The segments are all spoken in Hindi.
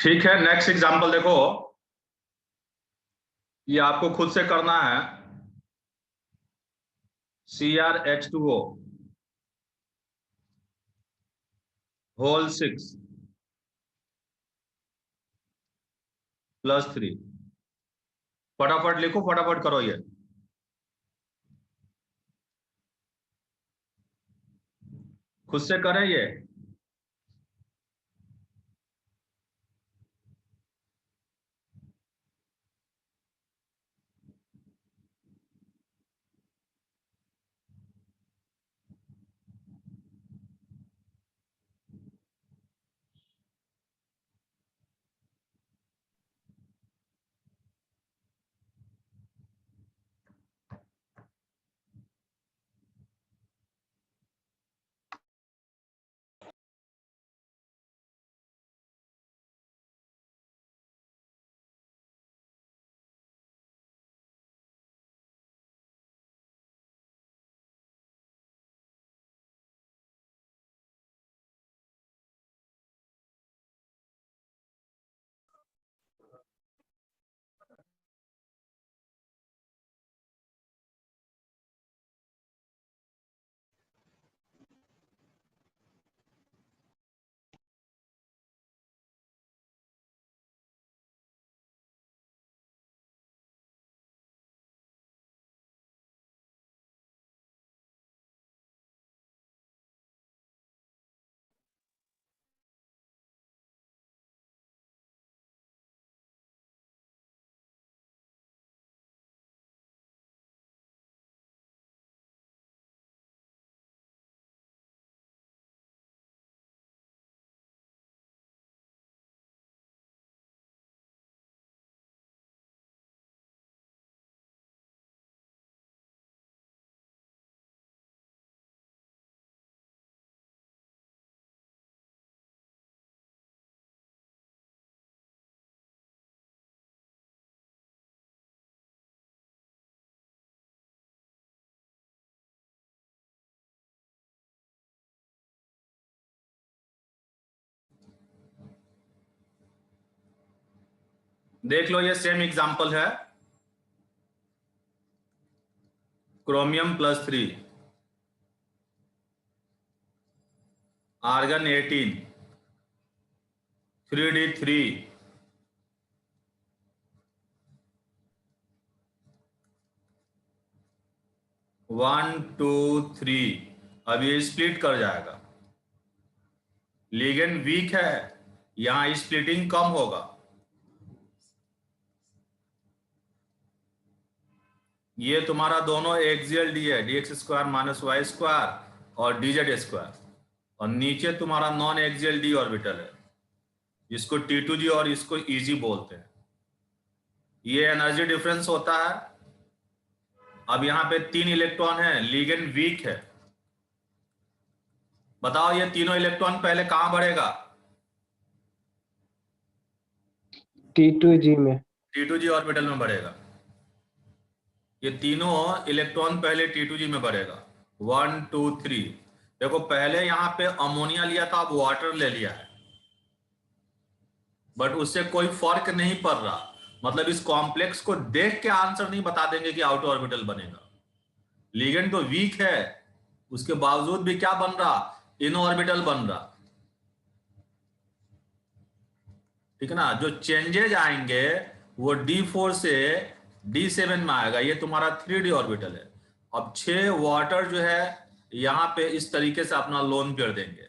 ठीक है, नेक्स्ट एग्जांपल देखो। ये आपको खुद से करना है। CrH2O whole 6 +3। फटाफट लिखो, फटाफट करो ये। खुद से करें ये। देख लो, ये सेम एग्जांपल है। Chromium +3, argon 18, 3D3, 1 2 3। अब ये स्प्लिट कर जाएगा। लिगेंड वीक है, यहां स्प्लिटिंग कम होगा। ये तुम्हारा दोनों एक्सियल डी है, dx² - y² और dz²। और नीचे तुम्हारा नॉन एक्सियल डी ऑर्बिटल है, जिसको T2g और इसको Eg बोलते हैं। ये एनर्जी डिफरेंस होता है। अब यहाँ पे 3 इलेक्ट्रॉन है, लिगेंड वीक है। बताओ ये तीनों इलेक्ट्रॉन पहले कहां बढ़ेगा? T2g में। T2g ऑर्बिटल में बढ़ेगा। ये तीनों इलेक्ट्रॉन पहले T2g में बढ़ेगा। 1 2 3। देखो, पहले यहां पे अमोनिया लिया था, अब वाटर ले लिया है, बट उससे कोई फर्क नहीं पड़ रहा। मतलब इस कॉम्प्लेक्स को देख के आंसर नहीं बता देंगे कि आउटर ऑर्बिटल बनेगा। लिगेंड तो वीक है, उसके बावजूद भी क्या बन रहा? इनर ऑर्बिटल बन रहा। ठीक है ना? जो चेंजेज आएंगे वो D4 से D7 में आएगा। ये तुम्हारा 3D ऑर्बिटल है। अब 6 वाटर जो है यहां पे इस तरीके से अपना लोन पेयर देंगे,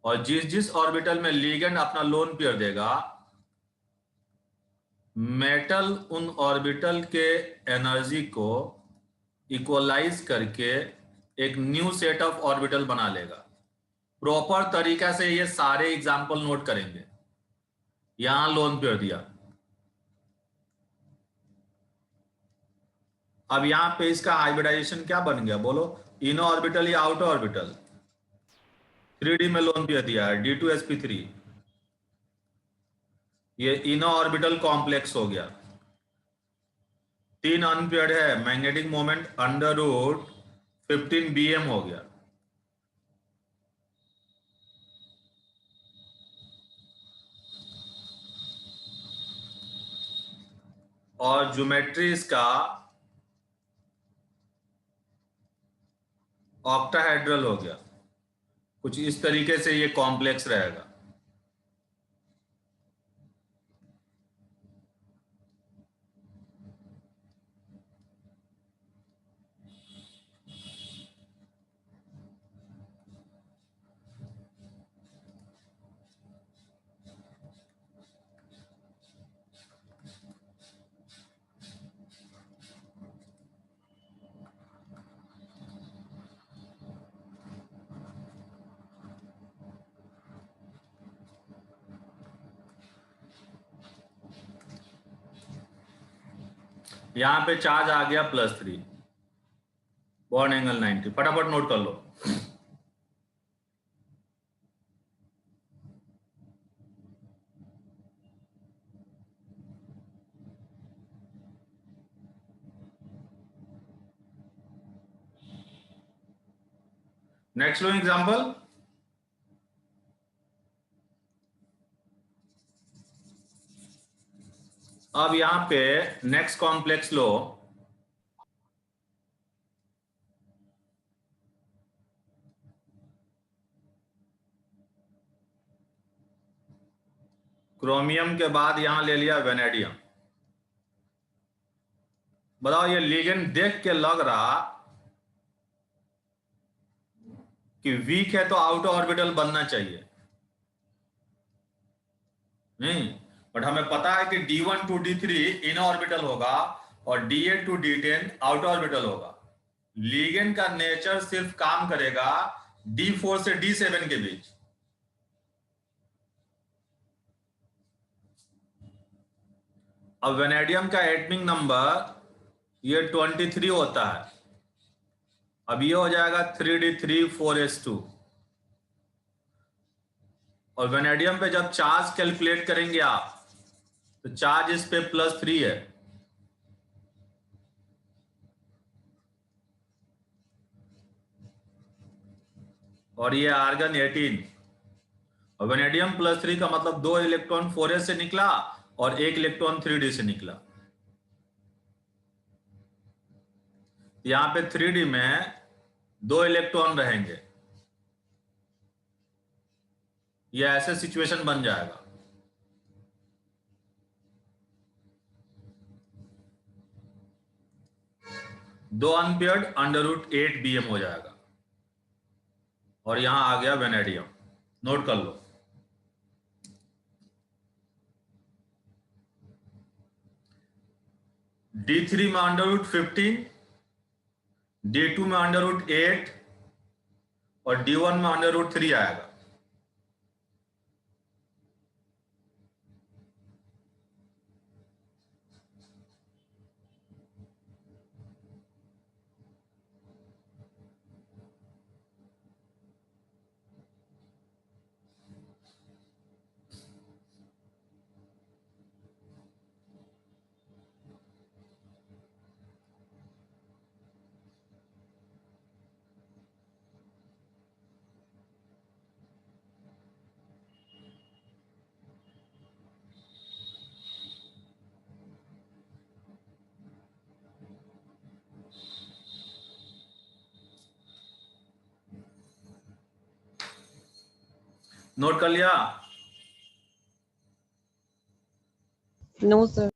और जिस जिस ऑर्बिटल में लिगेंड अपना लोन पेयर देगा, मेटल उन ऑर्बिटल के एनर्जी को इक्वलाइज करके एक न्यू सेट ऑफ ऑर्बिटल बना लेगा। प्रॉपर तरीका से ये सारे एग्जाम्पल नोट करेंगे। यहां लोन पेयर दिया, अब यहां पे इसका हाइब्रिडाइजेशन क्या बन गया बोलो? इनर ऑर्बिटल या आउटर ऑर्बिटल? 3D में लोन पेयर दिया है, D2sp3। ये इनर ऑर्बिटल कॉम्प्लेक्स हो गया। 3 अनपेयर्ड है, मैग्नेटिक मोमेंट √15 bm हो गया। और ज्योमेट्री इसका ऑक्टाहेड्रल हो गया। कुछ इस तरीके से ये कॉम्प्लेक्स रहेगा। यहां पे चार्ज आ गया +3, बॉन्ड एंगल 90। फटाफट नोट कर लो। नेक्स्ट लो एग्जांपल। अब यहां पे नेक्स्ट कॉम्प्लेक्स लो। क्रोमियम के बाद यहां ले लिया वेनेडियम। बताओ ये लिगेंड देख के लग रहा कि वीक है तो आउटर ऑर्बिटल बनना चाहिए, नहीं? बट हमें पता है कि D1 to D3 inner orbital होगा और D8 to D10 outer orbital होगा। लिगेंड का नेचर सिर्फ काम करेगा D4 से D7 के बीच। अब वेनेडियम का एटमिक नंबर ये 23 होता है। अब ये हो जाएगा 3D3 4s2। और वेनेडियम पे जब चार्ज कैलकुलेट करेंगे आप तो चार्ज इस पे +3 है। और ये आर्गन 18। और वेनेडियम +3 का मतलब 2 इलेक्ट्रॉन 4s से निकला और 1 इलेक्ट्रॉन 3D से निकला। यहां पे 3D में 2 इलेक्ट्रॉन रहेंगे। ये ऐसे सिचुएशन बन जाएगा। दो अनपेयर्ड √8 Bm हो जाएगा। और यहां आ गया वेनेडियम। नोट कर लो। D3 में √15, D2 में √8 और D1 में √3 आएगा। नोट कर लिया? No, sir.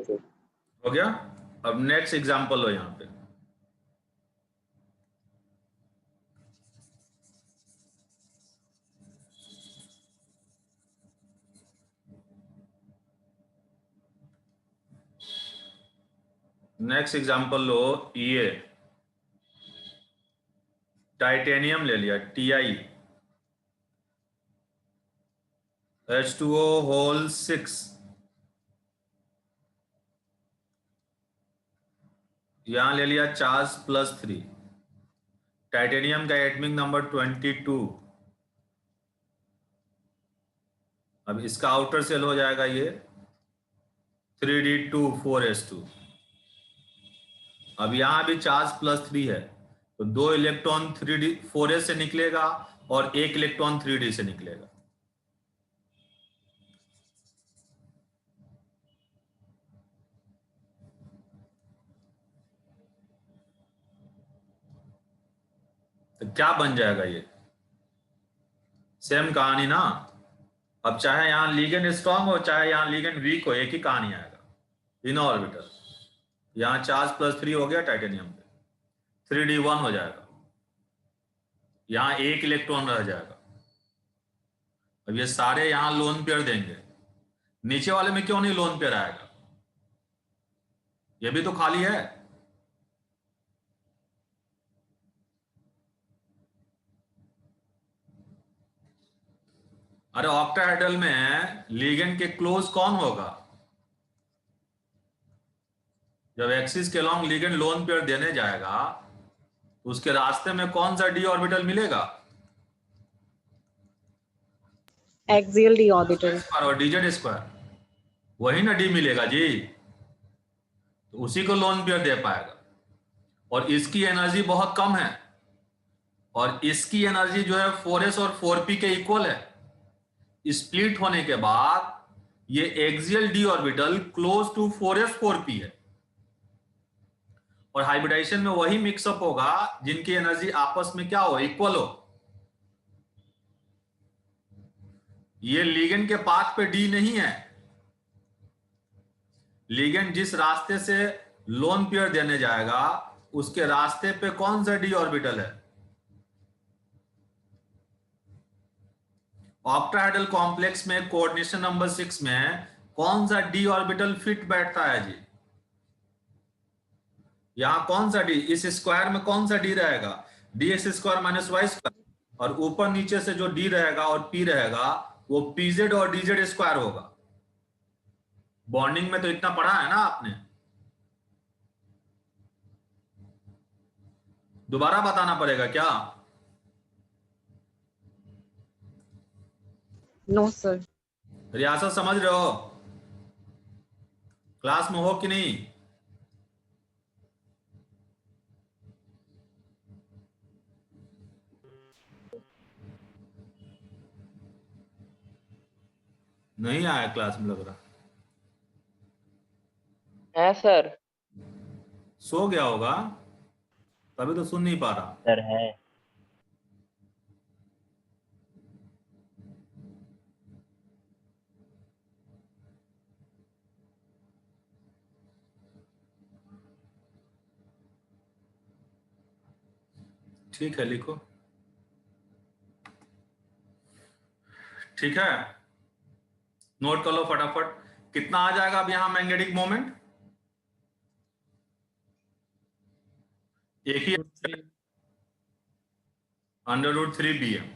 सर। हो गया। अब नेक्स्ट एग्जांपल लो यहाँ पे। नेक्स्ट एग्जांपल लो, ये टाइटेनियम ले लिया, Ti H2O होल 6, यहां ले लिया चार्ज +3, टाइटेनियम का एटॉमिक नंबर 22। अब इसका आउटर सेल हो जाएगा ये 3d2 4s2। अब यहां भी चार्ज +3 है, तो 2 इलेक्ट्रॉन 4s से निकलेगा और 1 इलेक्ट्रॉन 3d से निकलेगा। तो क्या बन जाएगा ये? सेम कहानी ना। अब चाहे यहां लिगेंड स्ट्रांग हो चाहे यहां लिगेंड वीक हो, एक ही कहानी आएगा। इन ऑर्बिटल यहां चार्ज +3 हो गया टाइटेनियम पे, 3d1 हो जाएगा, यहां 1 इलेक्ट्रॉन रह जाएगा। अब ये सारे यहां लोन पेयर देंगे, नीचे वाले में क्यों नहीं लोन पेयर आएगा? ये भी तो खाली है। अरे ऑक्टाहेड्रल में लिगेंड के क्लोज कौन होगा? जब एक्सिस के लॉन्ग लिगेंड लोन पेयर देने जाएगा तो उसके रास्ते में कौन सा d ऑर्बिटल मिलेगा? Axial d orbital. और dz², वही ना d मिलेगा जी, तो उसी को लोन पेयर दे पाएगा। और इसकी एनर्जी बहुत कम है, और इसकी एनर्जी जो है 4s और 4p के इक्वल है। स्प्लिट होने के बाद ये axial d orbital close to 4s 4p है, और हाइब्रिडाइजेशन में वही मिक्सअप होगा जिनकी एनर्जी आपस में क्या हो, इक्वल हो। ये लिगेंड के पाथ पे d नहीं है। लिगेंड जिस रास्ते से लोन पेयर देने जाएगा उसके रास्ते पे कौन सा d ऑर्बिटल है? ऑक्टाहेड्रल कॉम्प्लेक्स में कोऑर्डिनेशन नंबर 6 में कौन सा d ऑर्बिटल फिट बैठता है जी? यहां कौन सा d, इस स्क्वायर में कौन सा d रहेगा? dx² - y²। और ऊपर नीचे से जो d रहेगा और p रहेगा वो pz और dz² होगा। बॉन्डिंग में तो इतना पढ़ा है ना आपने, दोबारा बताना पड़ेगा क्या? No, sir. रियासत समझ रहे हो? क्लास में हो कि नहीं? नहीं आया क्लास में लग रहा। है सर। सो गया होगा तभी तो सुन नहीं पा रहा। सर है। ठीक है, लिखो। ठीक है, नोट कर लो फटाफट। कितना आ जाएगा अब यहां मैग्नेटिक मोमेंट? एक ही, √3bm।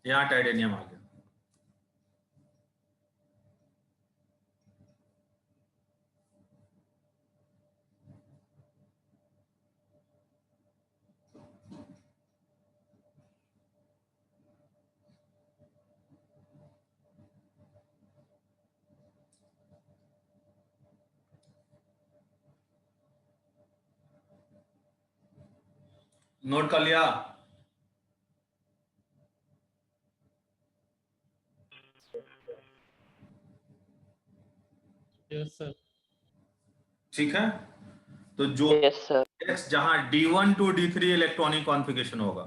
यहां टाइटेनियम आ गया। नोट कर लिया? Yes sir. ठीक है, तो जो यस सर। जहां D1 to D3 electronic configuration होगा,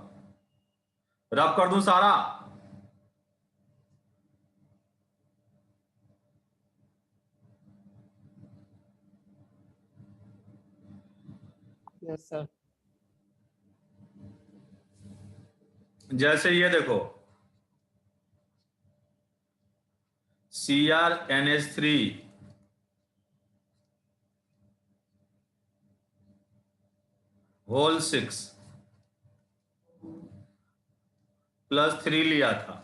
रब कर दूं सारा? Yes sir. जैसे ये देखो, CrNH3 होल 6 +3 लिया था,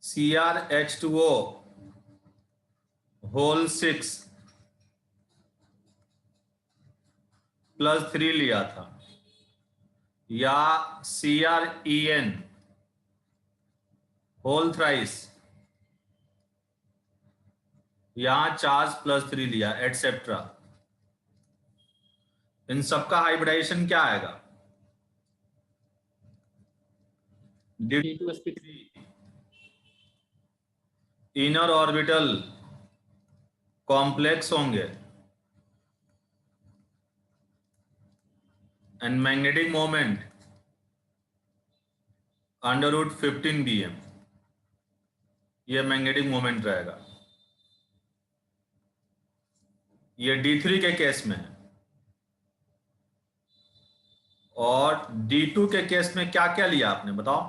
CrH2O होल 6 +3 लिया था, या CrEn होल थ्राइस, यहां चार्ज +3 लिया, एटसेट्रा। इन सबका हाइब्रिडाइजेशन क्या आएगा? D2sp3 इनर ऑर्बिटल कॉम्प्लेक्स होंगे एंड मैग्नेटिक मोमेंट √15 bm, ये मैग्नेटिक मोमेंट रहेगा। ये D3 के केस में है। और D2 के केस में क्या क्या लिया आपने, बताओ?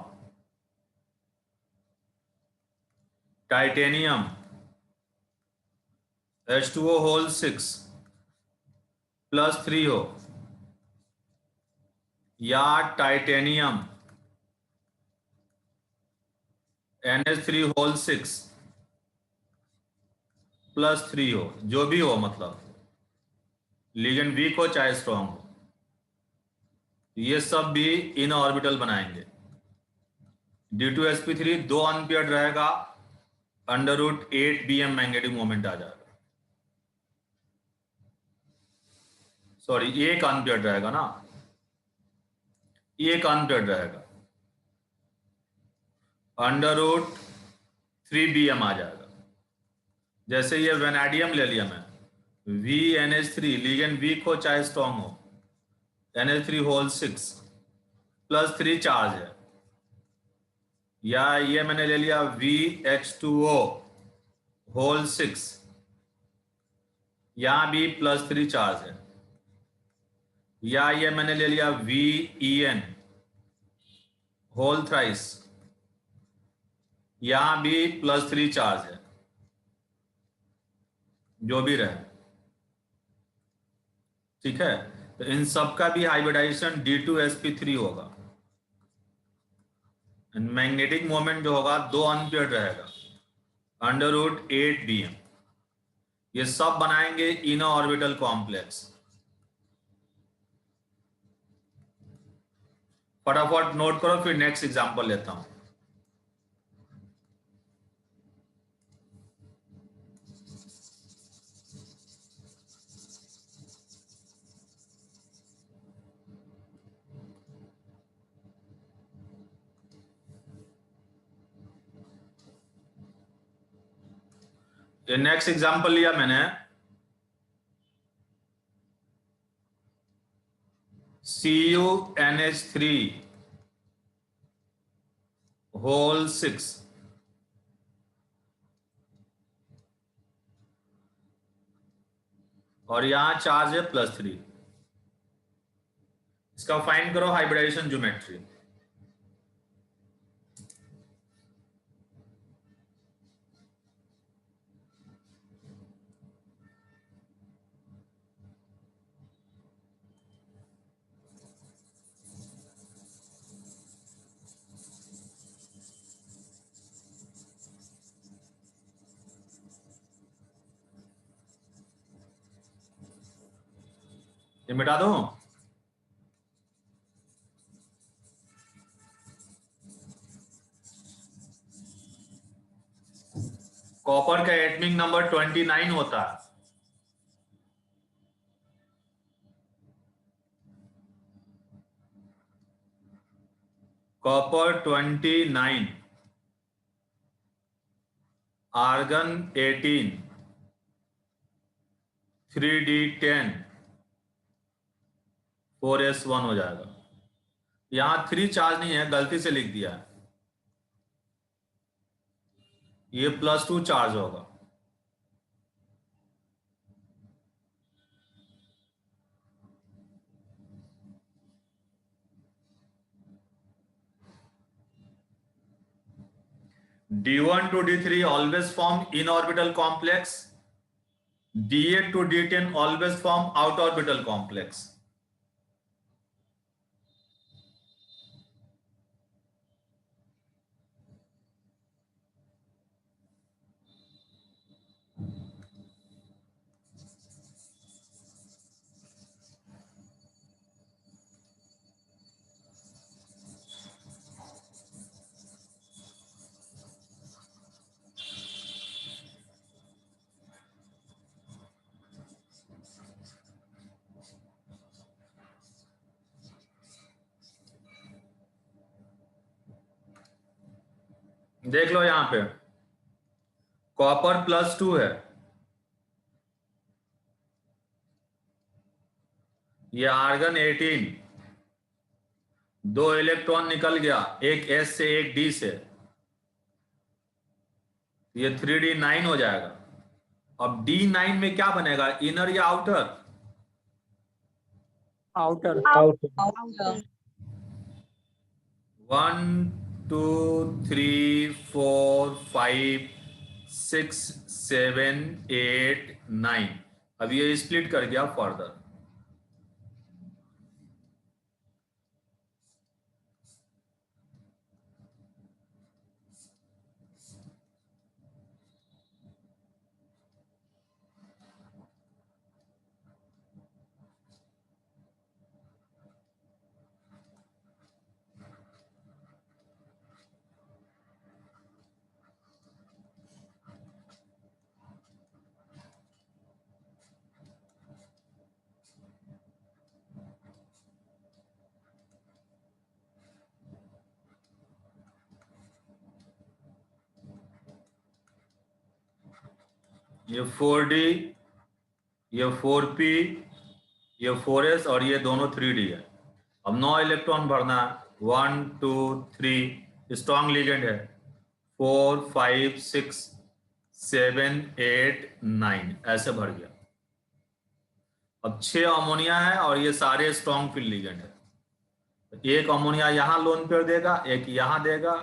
टाइटेनियम H2O होल 6 +3 हो, या टाइटेनियम NH3 होल 6 +3 हो, जो भी हो, मतलब लिगेंड वीक हो चाहे स्ट्रॉन्ग हो, ये सब भी इन ऑर्बिटल बनाएंगे। D2sp3 2 अनपेयर्ड रहेगा, √8 bm मैग्नेटिक मोमेंट आ जाएगा। सॉरी, एक अनपेयर्ड रहेगा ना, एक अनपेयर्ड रहेगा, √3 bm आ जाएगा। जैसे ये वेनेडियम ले लिया मैं, VNH3, लिगेंड वीक हो चाहे स्ट्रॉन्ग हो, NH3 होल 6 +3 चार्ज है, या ये मैंने ले लिया VH2O होल 6, यहां भी +3 चार्ज है, या ये मैंने ले लिया VEN होल थ्राइस, यहां भी +3 चार्ज है, जो भी रहे। ठीक है, तो इन सब का भी हाइब्रिडाइजेशन D2sp3 होगा। मैग्नेटिक मोमेंट जो होगा 2 अनपेयर्ड रहेगा, √8 bm। ये सब बनाएंगे इनर ऑर्बिटल कॉम्प्लेक्स। फटाफट नोट करो, फिर नेक्स्ट एग्जांपल लेता हूं। ये नेक्स्ट एग्जांपल लिया मैंने, CuNH3 होल 6 और यहां चार्ज है +3। इसका फाइंड करो हाइब्रिडाइजेशन ज्योमेट्री। ये मिटा दूं? कॉपर का एटमिक नंबर 29 होता है। कॉपर 29, आर्गन 18, 3d10, 4s1 हो जाएगा। यहां 3 चार्ज नहीं है, गलती से लिख दिया है, ये +2 चार्ज होगा। D1 to D3 always form in orbital complex. D8 to D10 always form out orbital complex. देख लो यहां पे कॉपर +2 है, ये आर्गन 18, 2 इलेक्ट्रॉन निकल गया, एक S से एक D से, ये 3d9 हो जाएगा। अब D9 में क्या बनेगा, इनर या आउटर? आउटर। 1 2 3 4 5 6 7 8 9। अब ये स्प्लिट कर गया फर्दर। ये 4d, ये 4p, ये 4s और ये दोनों 3d है। अब 9 इलेक्ट्रॉन भरना है, 1 2 3, स्ट्रॉन्ग लिगेंड है, 4 5 6 7 8 9, ऐसे भर गया। अब 6 अमोनिया है और ये सारे स्ट्रॉन्ग फील्ड लिगेंड है। एक अमोनिया यहाँ लोन पेयर देगा, एक यहाँ देगा,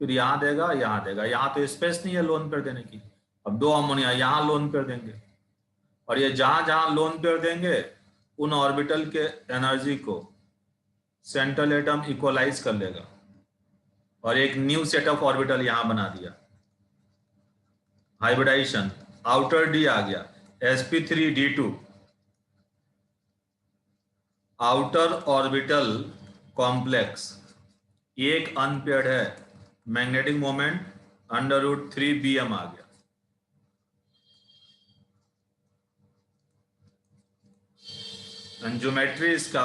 फिर यहाँ देगा, यहाँ देगा। यहाँ तो स्पेस नहीं है लोन पेयर देने की। अब 2 अमोनिया यहाँ लोन पेयर देंगे और ये जहां जहां लोन पेयर देंगे उन ऑर्बिटल के एनर्जी को सेंट्रल एटम इक्वलाइज कर लेगा और एक न्यू सेट ऑफ ऑर्बिटल यहां बना दिया। हाइब्रिडाइजेशन, आउटर डी आ गया, sp3d2, आउटर ऑर्बिटल कॉम्प्लेक्स, एक अनपेयर्ड है, मैग्नेटिक मोमेंट √3bm आ गया। ज्योमेट्री इसका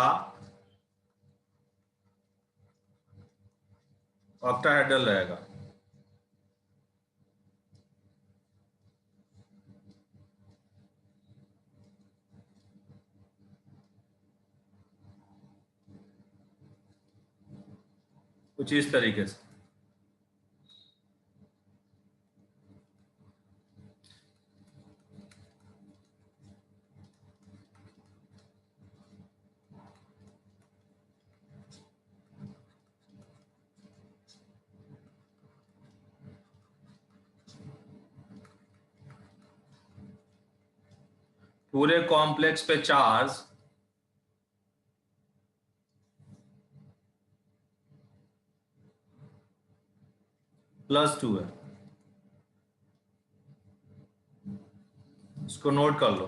ऑक्टाहेड्रल रहेगा। कुछ इस तरीके से। पूरे कॉम्प्लेक्स पे चार्ज +2 है, इसको नोट कर लो।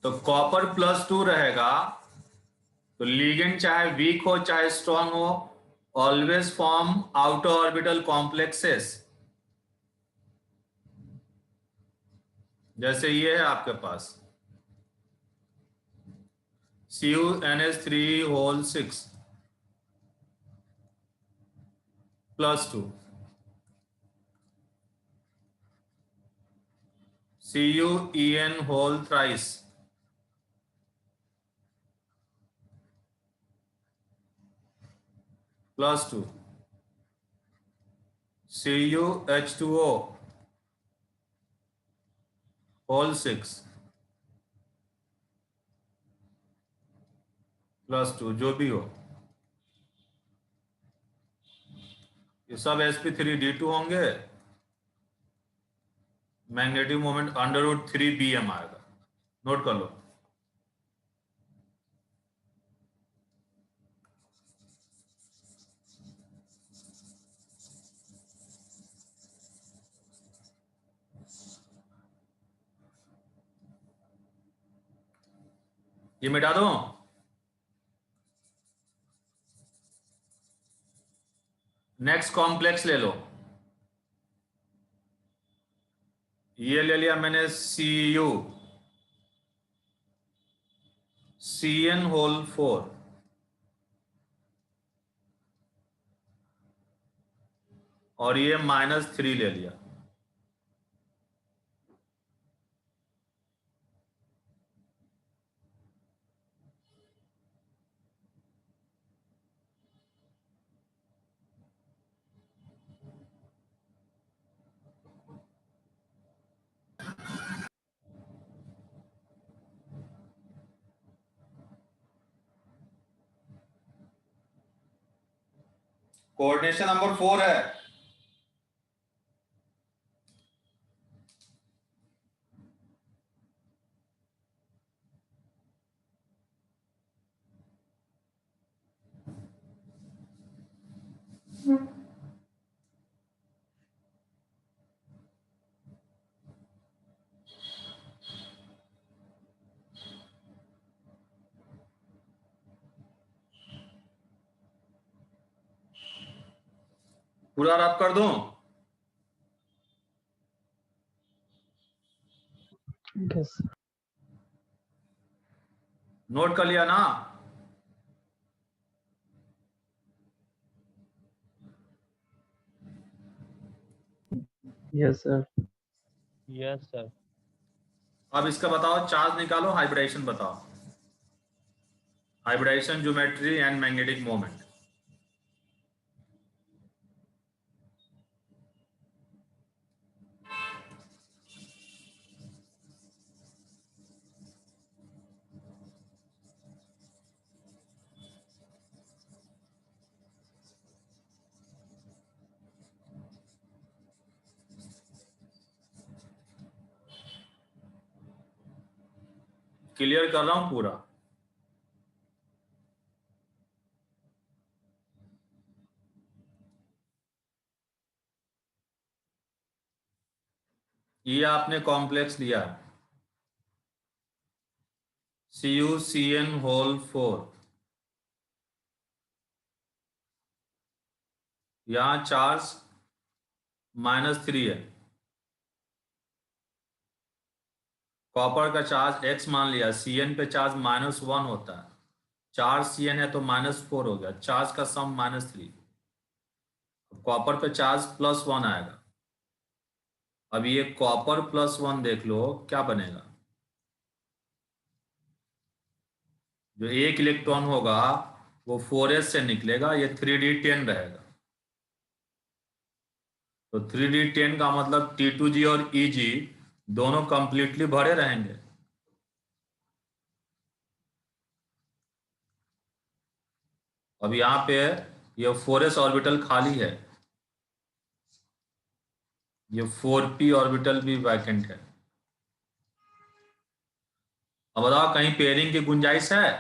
तो कॉपर +2 रहेगा तो लिगेंड चाहे वीक हो चाहे स्ट्रांग हो, always form outer orbital complexes. जैसे ये है आपके पास, CuNH3 whole 6 plus 2 CuEn whole thrice plus 2 CuH2O whole 6 plus 2 जो भी हो, ये सब sp3d2 होंगे। मैग्नेटिक मोमेंट √3bm आएगा, नोट कर लो। ये मिटा दो। नेक्स्ट कॉम्प्लेक्स ले लो। ये ले लिया मैंने Cu Cn होल 4 और ये -3 ले लिया। कोऑर्डिनेशन नंबर 4 है। पूरा रब कर दूं? Yes. नोट कर लिया ना? Yes, sir. Yes, sir. अब इसका बताओ, चार्ज निकालो, हाइब्रिडेशन बताओ। Hybridization, geometry and magnetic moment. Clear कर रहा हूं पूरा। ये आपने कॉम्प्लेक्स लिया है CuCn होल 4, यहां चार्ज -3 है। कॉपर का चार्ज x मान लिया, Cn पे चार्ज -1 होता है, चार्ज Cn है तो -4 हो गया, चार्ज का सम -3। कॉपर पे चार्ज +1 आएगा। अब ये कॉपर +1 देख लो क्या बनेगा। जो एक इलेक्ट्रॉन होगा वो 4s से निकलेगा, ये 3d10 रहेगा। तो 3d10 का मतलब T2g और Eg दोनों कंप्लीटली भरे रहेंगे। अब यहाँ पे ये 4s ऑर्बिटल खाली है, ये 4p ऑर्बिटल भी वैकेंट है। अब बताओ कहीं पेयरिंग की गुंजाइश है?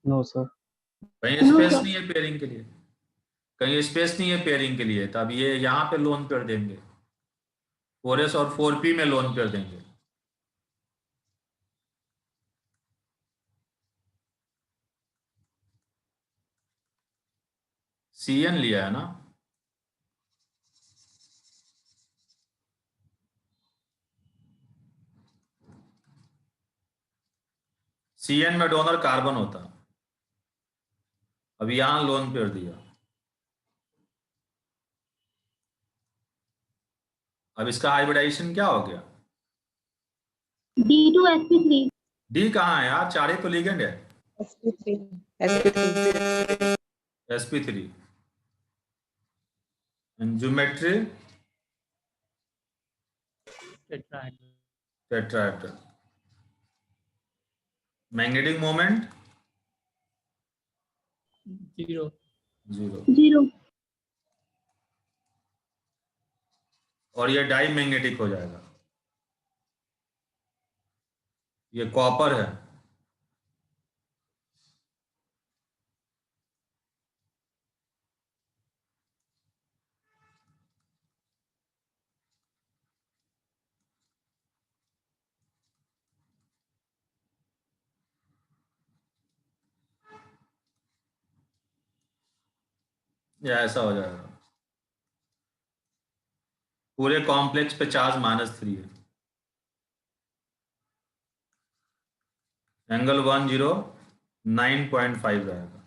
No, sir. कहीं स्पेस नहीं है पेयरिंग के लिए, कहीं स्पेस नहीं है पेयरिंग के लिए। तब ये यहाँ पे लोन कर देंगे, 4s और 4p में लोन कर देंगे। Cn लिया है ना? CN में डोनर कार्बन होता है, अब यहां लोन पेयर दिया, अब इसका हाइब्रिडाइजेशन क्या हो गया? D2sp3। डी कहाँ है यार, 4 ही तो लिगेंड है। sp3 sp3 sp3 geometry tetrahedral, tetrahedral, magnetic moment 0, 0, और ये डाई मैग्नेटिक हो जाएगा, ये कॉपर है, ये ऐसा हो जाएगा। पूरे कॉम्प्लेक्स पे चार्ज -3 है, एंगल 109.5 रहेगा।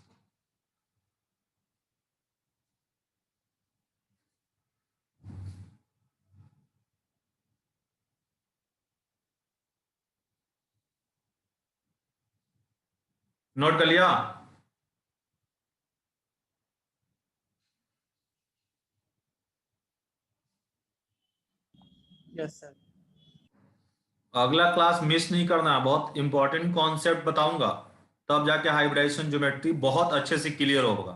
नोट कर लिया? yes sir, अगला क्लास मिस नहीं करना, बहुत इंपॉर्टेंट कॉन्सेप्ट बताऊंगा, तब जाके हाइब्रिडाइजेशन ज्योमेट्री बहुत अच्छे से क्लियर होगा।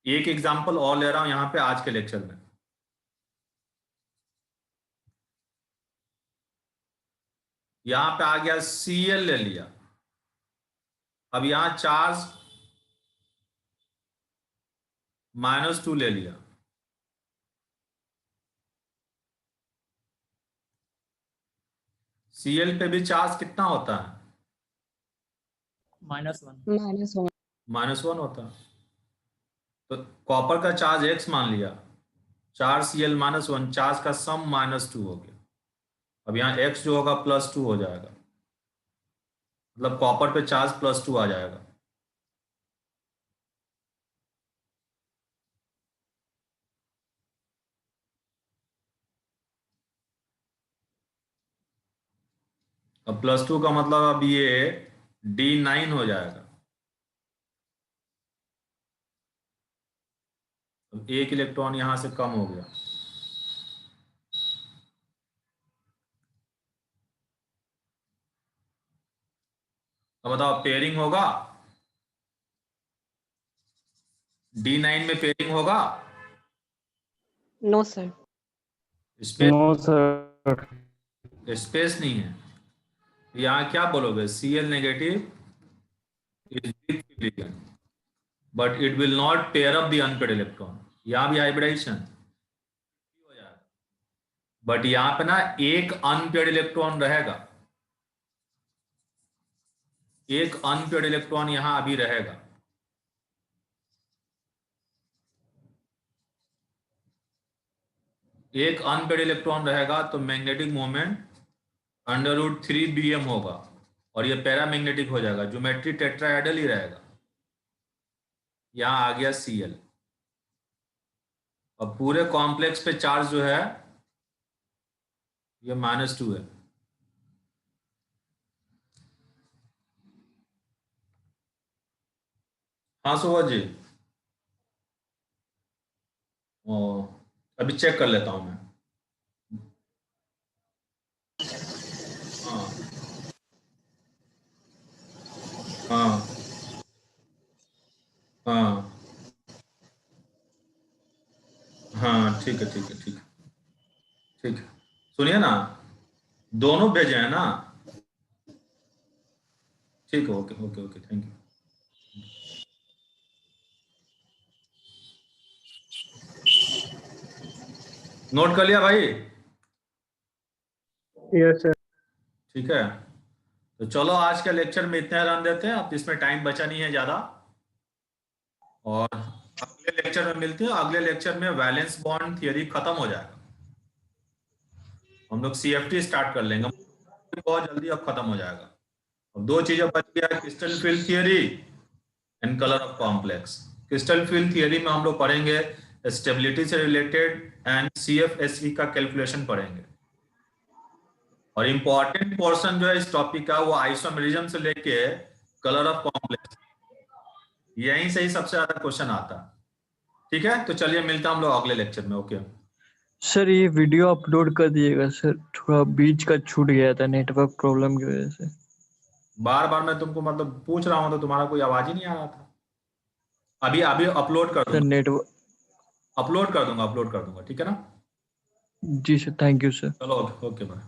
एक एग्जांपल और ले रहा हूं यहां पे आज के लेक्चर में। यहां पे आ गया Cl ले लिया, अब यहां चार्ज -2 ले लिया, Cl पे भी चार्ज कितना होता है? -1, -1 -1 होता है। तो कॉपर का चार्ज x मान लिया, 4Cl -1, चार्ज का सम -2 हो गया। अब यहाँ x जो होगा +2 हो जाएगा, मतलब कॉपर पे चार्ज +2 आ जाएगा। अब +2 का मतलब अब ये D9 हो जाएगा। अब एक इलेक्ट्रॉन यहां से कम हो गया, अब बताओ पेयरिंग होगा? D9 में पेयरिंग होगा? no sir space, No, sir. Space नहीं है। यहाँ क्या बोलोगे? Cl negative is weak ligand, but it will not pair up the unpaired electron। यहाँ भी हाइब्रिडाइजेशन हो जाएगा, बट यहाँ पे ना एक अनपेयर्ड इलेक्ट्रॉन रहेगा, एक अनपेयर्ड इलेक्ट्रॉन यहाँ अभी रहेगा। एक अनपेयर्ड इलेक्ट्रॉन रहेगा तो मैग्नेटिक मोमेंट √3 Bm होगा, और ये पैरामैग्नेटिक हो जाएगा, ज्योमेट्री टेट्राहेड्रल ही रहेगा। यहाँ आ गया Cl। अब पूरे कॉम्प्लेक्स पे चार्ज जो है ये -2 है। हाँ सुभाष जी, ओ, अभी चेक कर लेता हूं मैं। हाँ हाँ हाँ हाँ, ठीक है ठीक है ठीक है ठीक है। सुनिए ना, दोनों भेजे हैं ना? ठीक है, okay okay okay, thank you. Note कर लिया भाई? Yes, sir. ठीक है, तो चलो आज के लेक्चर में इतने रन देते हैं, अब इसमें टाइम बचा नहीं है ज्यादा, और अगले लेक्चर में मिलते हैं। अगले लेक्चर में वैलेंस बॉन्ड थियरी खत्म हो जाएगा, हम लोग CFT स्टार्ट कर लेंगे, बहुत जल्दी अब खत्म हो जाएगा। अब दो चीजें बच गया, crystal field theory and colour of complex. Crystal field theory में हम लोग पढ़ेंगे स्टेबिलिटी से रिलेटेड एंड CFSE का कैलकुलेशन पढ़ेंगे, और इंपॉर्टेंट पोर्शन जो है इस टॉपिक का वो आइसोमेरिज्म से लेके कलर ऑफ कॉम्प्लेक्स, यहीं से ही सबसे ज्यादा क्वेश्चन आता है। ठीक है, तो चलिए मिलता हम लोग अगले लेक्चर में। ओके सर ये वीडियो अपलोड कर दिएगा सर, थोड़ा बीच का छूट गया था नेटवर्क प्रॉब्लम की वजह से। बार बार मैं तुमको मतलब पूछ रहा हूं तो तुम्हारा कोई आवाज ही नहीं आ रहा था। अभी अभी अपलोड कर सर दूंगा, नेटवर्क, अपलोड कर दूंगा, ठीक है ना? जी सर, थैंक यू सर। चलो ओके बाय।